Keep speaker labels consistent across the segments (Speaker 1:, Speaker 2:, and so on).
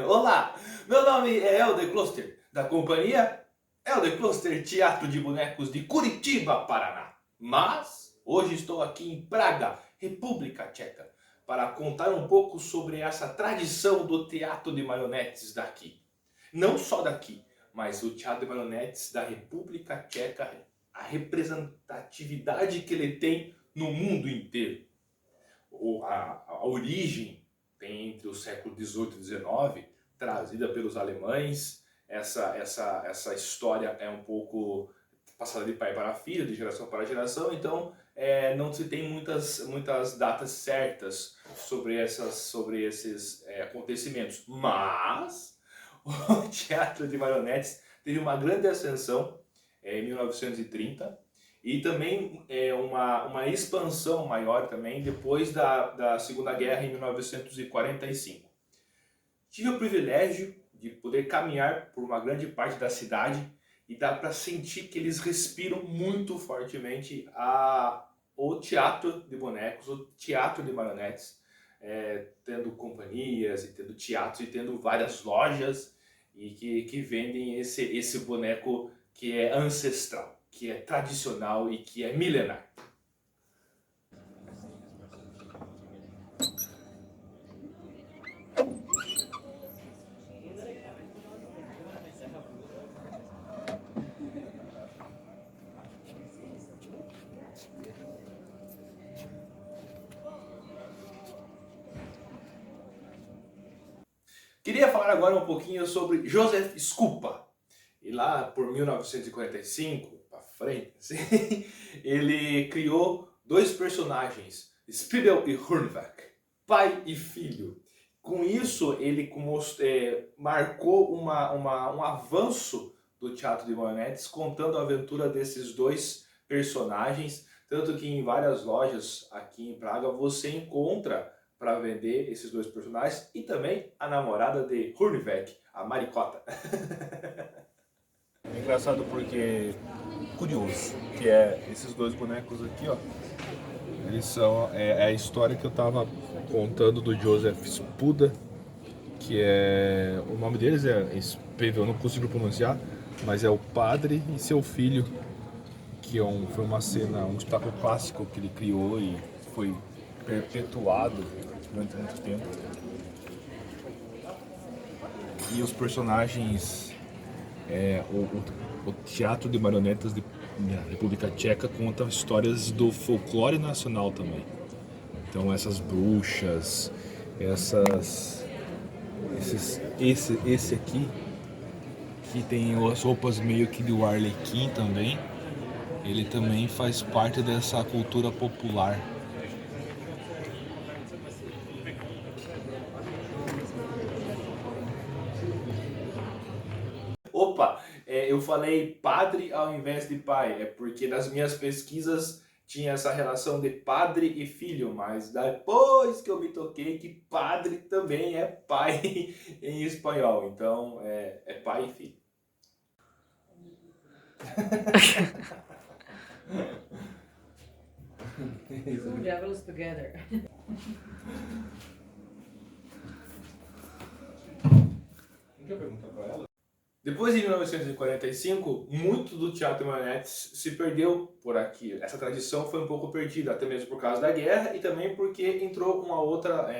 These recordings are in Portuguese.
Speaker 1: Olá, meu nome é Helder Kloster, da companhia Helder Kloster Teatro de Bonecos de Curitiba, Paraná. Mas hoje estou aqui em Praga, República Tcheca, para contar um pouco sobre essa tradição do teatro de marionetes daqui. Não só daqui, mas o teatro de marionetes da República Tcheca, a representatividade que ele tem no mundo inteiro. A origem tem entre o século XVIII e XIX, trazida pelos alemães. Essa história é um pouco passada de pai para filho, de geração para geração, então não se tem muitas datas certas sobre esses acontecimentos. Mas o teatro de marionetes teve uma grande ascensão em 1930 e também uma expansão maior também depois da Segunda Guerra em 1945. Tive o privilégio de poder caminhar por uma grande parte da cidade e dá para sentir que eles respiram muito fortemente o teatro de bonecos, o teatro de marionetes, tendo companhias e tendo teatros e tendo várias lojas e que vendem esse boneco que é ancestral, que é tradicional e que é milenar. Queria falar agora um pouquinho sobre Joseph Sculpa. E lá por 1945, para frente, assim, ele criou dois personagens, Spiegel e Hornbeck, pai e filho. Com isso, ele marcou um avanço do teatro de marionetes, contando a aventura desses dois personagens, tanto que em várias lojas aqui em Praga você encontra para vender esses dois personagens e também a namorada de Hornbeck, a Maricota.
Speaker 2: É engraçado porque curioso, que é esses dois bonecos aqui, ó. Eles são a história que eu tava contando do Joseph Spuda, que é o nome deles é eu não consigo pronunciar, mas é o padre e seu filho, que foi uma cena, um espetáculo clássico que ele criou e foi perpetuado durante muito tempo. E os personagens, o teatro de marionetas da República Tcheca conta histórias do folclore nacional também. Então essas bruxas, esse aqui, que tem as roupas meio que do Arlequim também, ele também faz parte dessa cultura popular.
Speaker 1: Opa, eu falei padre ao invés de pai, é porque nas minhas pesquisas tinha essa relação de padre e filho, mas depois que eu me toquei que padre também é pai em espanhol, então é pai e filho.
Speaker 3: Two devils together.
Speaker 2: Não quer perguntar pra ela?
Speaker 1: Depois de 1945, muito do teatro de marionetes se perdeu por aqui. Essa tradição foi um pouco perdida, até mesmo por causa da guerra e também porque entrou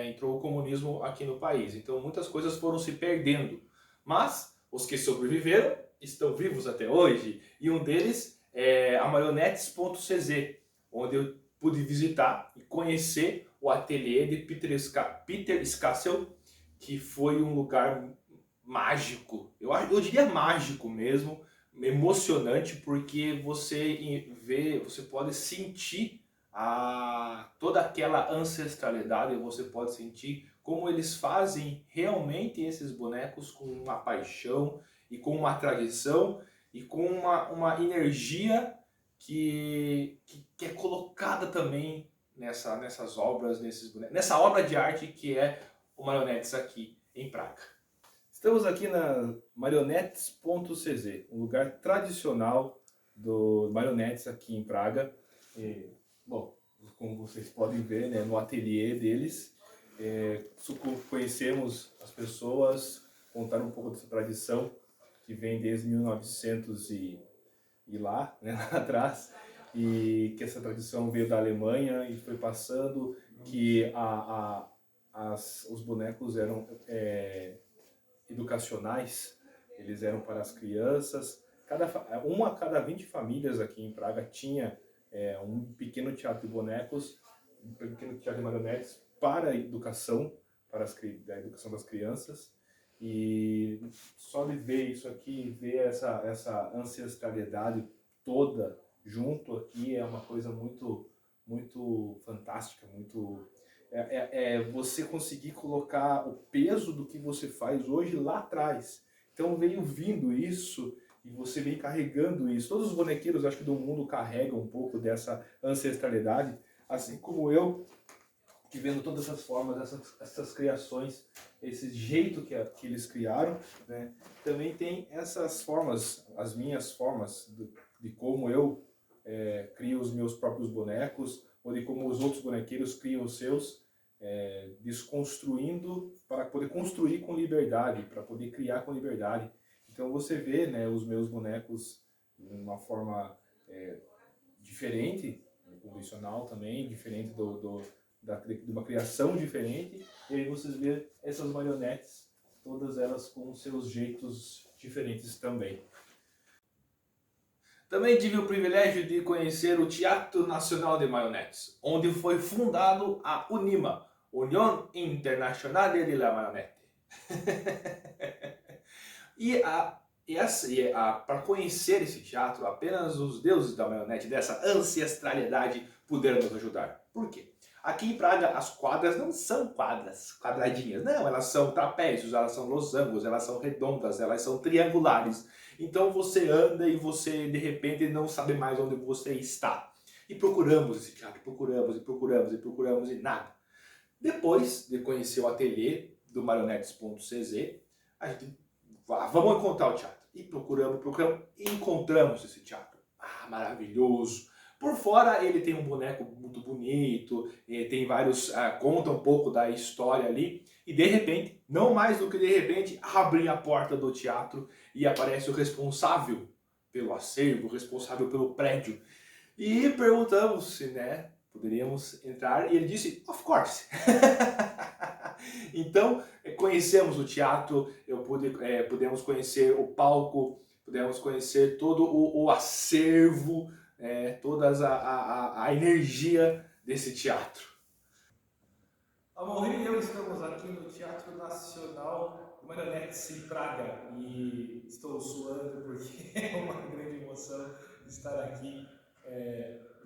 Speaker 1: entrou o comunismo aqui no país. Então muitas coisas foram se perdendo. Mas os que sobreviveram estão vivos até hoje. E um deles é a Marionetes.cz, onde eu pude visitar e conhecer o ateliê de Peter Scassel, que foi um lugar mágico, eu diria mágico mesmo, emocionante, porque você pode sentir toda aquela ancestralidade, você pode sentir como eles fazem realmente esses bonecos com uma paixão e com uma tradição e com uma energia que é colocada também nessas obras, nesses bonecos, nessa obra de arte que é o Marionetes aqui em Praga. Estamos aqui na Marionetes.cz, um lugar tradicional do marionetes aqui em Praga. E, bom, como vocês podem ver, né, no ateliê deles,
Speaker 2: conhecemos as pessoas, contaram um pouco dessa tradição que vem desde 1900 e lá, né, lá atrás, e que essa tradição veio da Alemanha e foi passando, que os bonecos eram educacionais, eles eram para as crianças. Uma a cada 20 famílias aqui em Praga tinha um pequeno teatro de bonecos, um pequeno teatro de marionetes para a educação, a educação das crianças. E só de ver isso aqui, ver essa ancestralidade toda junto aqui é uma coisa muito, muito fantástica, muito... você conseguir colocar o peso do que você faz hoje lá atrás. Então veio vindo isso e você vem carregando isso. Todos os bonequeiros, acho que do mundo, carregam um pouco dessa ancestralidade, assim como eu, que vendo todas essas formas, essas criações, esse jeito que eles criaram, né? Também tem essas formas, as minhas formas de como eu crio os meus próprios bonecos, ou de como os outros bonequeiros criam os seus, desconstruindo para poder construir com liberdade, para poder criar com liberdade. Então você vê, né, os meus bonecos de uma forma diferente, convencional também, diferente de uma criação diferente, e aí vocês vê essas marionetes, todas elas com seus jeitos diferentes também.
Speaker 1: Também tive o privilégio de conhecer o Teatro Nacional de Marionetes, onde foi fundado a UNIMA, União Internacional de la Marionette. Para conhecer esse teatro, apenas os deuses da marionete, dessa ancestralidade, puderam nos ajudar. Por quê? Aqui em Praga, as quadras não são quadras quadradinhas, não, elas são trapézios, elas são losangos, elas são redondas, elas são triangulares. Então você anda e você, de repente, não sabe mais onde você está. E procuramos esse teatro, procuramos e nada. Depois de conhecer o ateliê do marionetes.cz, a gente, vamos encontrar o teatro. E procuramos, e encontramos esse teatro. Ah, maravilhoso! Por fora ele tem um boneco muito bonito, tem vários, conta um pouco da história ali, e de repente, não mais do que de repente, abrem a porta do teatro e aparece o responsável pelo acervo, o responsável pelo prédio. E perguntamos se, né, poderíamos entrar, e ele disse, of course. Então, conhecemos o teatro, pudemos conhecer o palco, pudemos conhecer todo o acervo, toda a energia desse teatro.
Speaker 2: A Mauri e eu estamos aqui no Teatro Nacional de Marionetes em Praga e estou suando porque é uma grande emoção estar aqui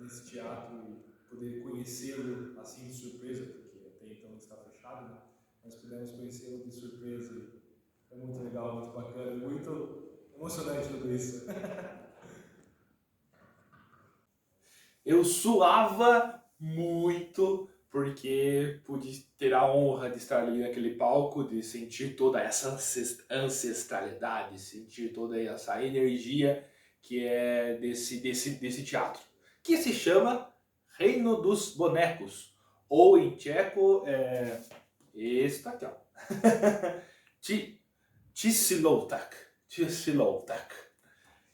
Speaker 2: nesse teatro e poder conhecê-lo assim de surpresa, porque até então está fechado, né? Mas pudemos conhecê-lo de surpresa. É muito legal, muito bacana, muito emocionante tudo isso.
Speaker 1: Eu suava muito porque pude ter a honra de estar ali naquele palco, de sentir toda essa ancestralidade, sentir toda essa energia que é desse teatro, que se chama Reino dos Bonecos, ou em tcheco esse aqui, ó. Čísilovták.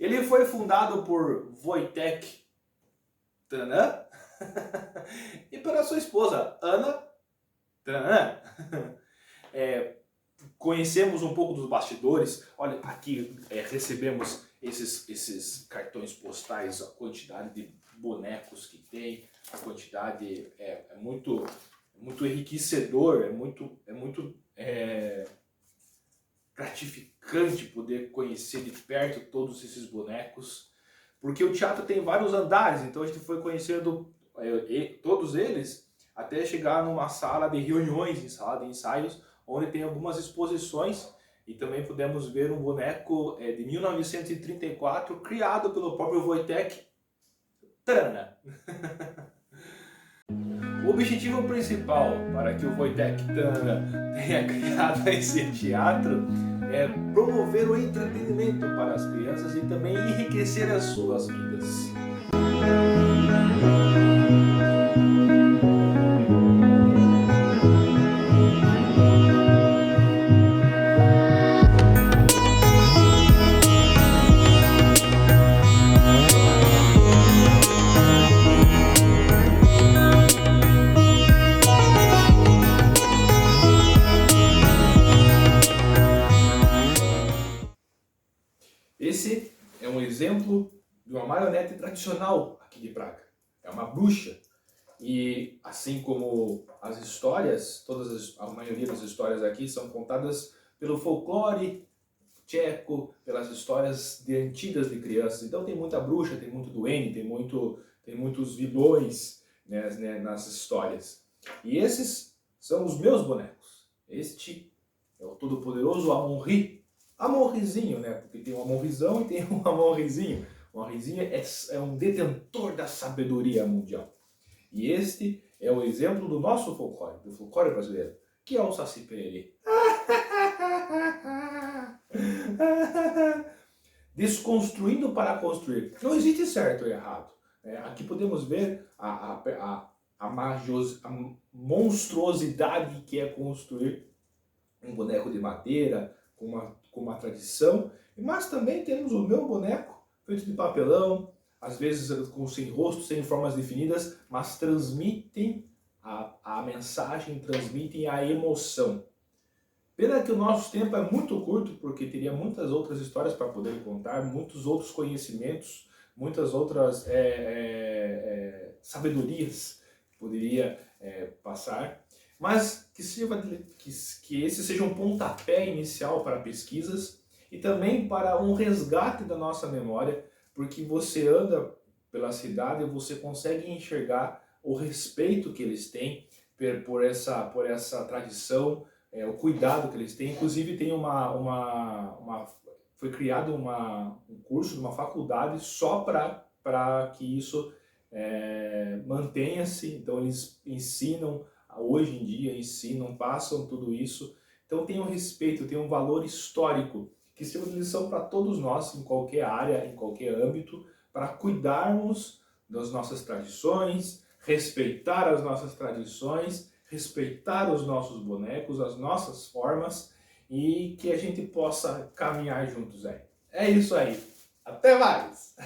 Speaker 1: Ele foi fundado por Wojtek Tanã e pela sua esposa Anna Tanã. Conhecemos um pouco dos bastidores. Olha, aqui recebemos esses cartões postais, a quantidade de bonecos que tem, a quantidade é muito enriquecedor, é muito gratificante poder conhecer de perto todos esses bonecos. Porque o teatro tem vários andares, então a gente foi conhecendo todos eles até chegar numa sala de reuniões, em sala de ensaios, onde tem algumas exposições, e também pudemos ver um boneco de 1934, criado pelo próprio Wojtek Trana. O objetivo principal para que o Wojtek Trana tenha criado esse teatro é promover o entretenimento para as crianças e também enriquecer as suas vidas. exemplo de uma marionete tradicional aqui de Praga. É uma bruxa. E assim como as histórias, a maioria das histórias aqui são contadas pelo folclore tcheco, pelas histórias antigas de crianças. Então tem muita bruxa, tem muito duende, tem muitos vilões, né, nas histórias. E esses são os meus bonecos. Este é o todo-poderoso Amon-Rī. Amon-Rīzinho, né? Porque tem um Amon-Rīzão e tem um Amon-Rīzinho. O Amon-Rīzinho é um detentor da sabedoria mundial. E este é o exemplo do nosso folclore, do folclore brasileiro, que é o Saci Pererê. Desconstruindo para construir. Não existe certo ou errado. Aqui podemos ver a monstruosidade que é construir um boneco de madeira, com uma tradição, mas também temos o meu boneco, feito de papelão, às vezes sem rosto, sem formas definidas, mas transmitem a mensagem, transmitem a emoção. Pena que o nosso tempo é muito curto, porque teria muitas outras histórias para poder contar, muitos outros conhecimentos, muitas outras sabedorias que poderia passar, mas que esse seja um pontapé inicial para pesquisas e também para um resgate da nossa memória, porque você anda pela cidade e você consegue enxergar o respeito que eles têm por essa tradição, o cuidado que eles têm. Inclusive tem foi criado um curso de uma faculdade só para que isso mantenha-se. Então eles ensinam, hoje em dia passam tudo isso. Então tem um respeito, tem um valor histórico que sirva de lição para todos nós, em qualquer área, em qualquer âmbito, para cuidarmos das nossas tradições, respeitar as nossas tradições, respeitar os nossos bonecos, as nossas formas, e que a gente possa caminhar juntos aí. É isso aí. Até mais!